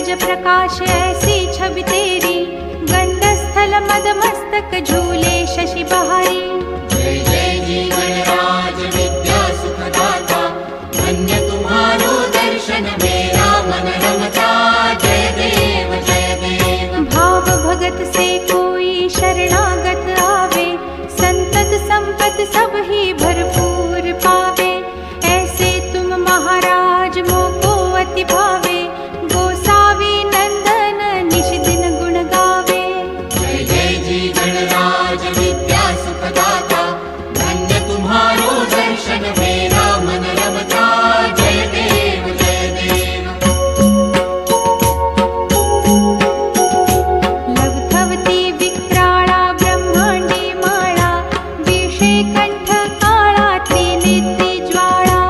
तेज प्रकाश ऐसी छवि तेरी, गंधस्थल मदमस्तक झूले शशि बहारी। जय जय जी गणराज विद्या सुखदाता, धन्य तुम्हारो दर्शन मेरा मन रमता। जय देव जय देव। भाव भगत से कोई शरणागत आवे, संतत संपत सब ही भरपूर पावे। ऐसे तुम महाराज मोको अति भावे, गोसावी नंदन निश दिन गुण गावे। जय जय जी गणराज विद्या सुखदाता, धन्य तुम्हारो दर्शन मेरा मन रमता। जय देव जय देव। लवथवती विक्राळा ब्रह्मांडी माळा, विषे कंठ काळा त्रिनेत्री ज्वाळा।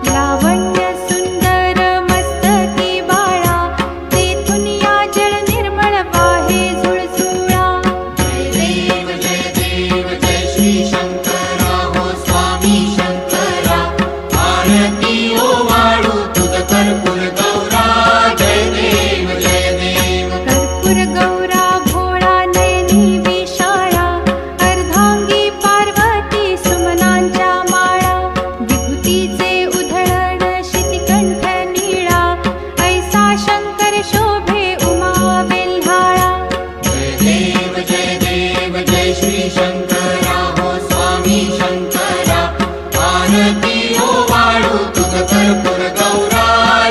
लावण्य सुंदर मस्तकी बाळा, तेथून या जल निर्मळ वाहे झुळझुळा। जय देव जय श्री शंकरा हो स्वामी शंकरा, आरती ओवाळू तुझ कर्पूर गौरा। जय देव जय देव। कर्पूर गौरा भोळा नयनी विशाळा, अर्धांगी पार्वती सुमनांच्या माळा। विभूतीचे उधळण शितिकंठ नीळा, ऐसा शंकर शोभे उमा वेल्हाळा। जय देव जय श्री शंकरा हो स्वामी शंकरा, आरती ओवाळू तुझ कर्पूर गौरा।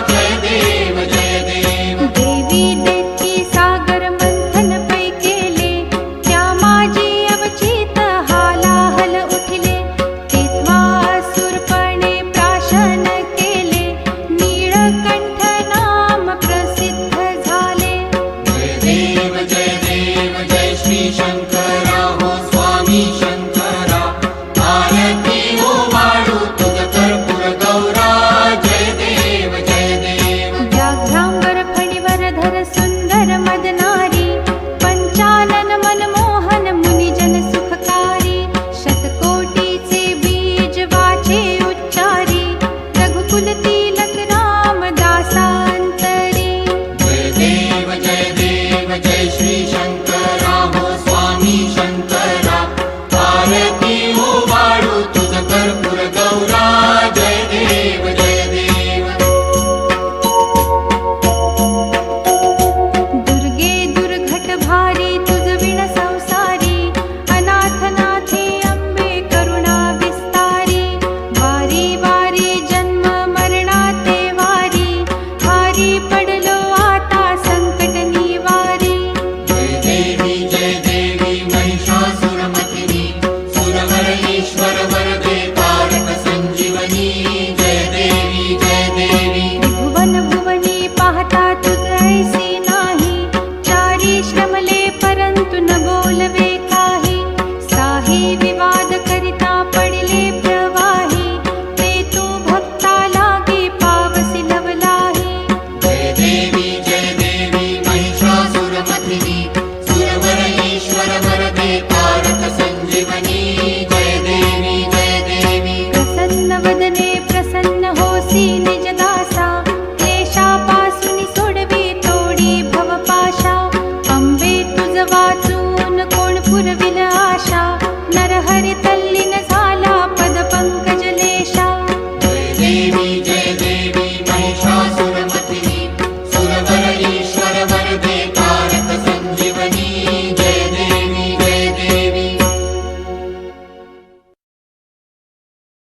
जय देव जय देव। देवी देती सागर मंथन पै केले, त्या माझी अवचित हालाहल उठले। तेव्हा असुरपणे प्राशन केले, नीळकंठ नाम प्रसिद्ध झाले। जय देव जय श्री शंकरा हो स्वामी शंकरा, आरती ओवाळू तुझ कर्पूर गौरा। जय देव जय देव। व्याघ्रांबर फणीवरधर सुंदर मदनारी, पंचानन मनमोहन मुनिजन सुखकारी। शतकोटीचे बीज वाचे उच्चारी, रघुकुल तिलक राम दासांतरी। जय देव जय श्री शंकरा हो स्वामी शंकरा, आरती ओवाळू तुझ कर्पूर गौरा। जय देव जय देव। दुर्गे दुर्घट भारी तुझ विण संसारी, अनाथनाथे अंबे करुणा विस्तारी। वारी वारी जन्म मरणाते वारी, भारी पडलो आता संकट निवारी। जय देवी महिषासुरमर्दिनी, सुरवर ईश्वर वरदे तारक संजीवनी। जय देवी जय देवी। भुवन भुवनी पाहता तुझ ऐसी नाही, चारी श्रमले परंतु न बोलवे काही। साही विवाद करिता पडिले प्रवाही, ते तू भक्ता लागे पावसी लवलाही। जय देवी महिषासुरमर्दिनी, सुरवर ईश्वर वरदे तारक संजीवनी। जय देवी जय देवी। प्रसन्न वदने प्रसन्न होसी निज दासा, क्लेशापासून सोडवी तोडी भवपाशा। अंबे तुझ वाचून कोण पुरविल आशा, नरहरी तल्लीन झाला पद पंकज लेशा। जय देवी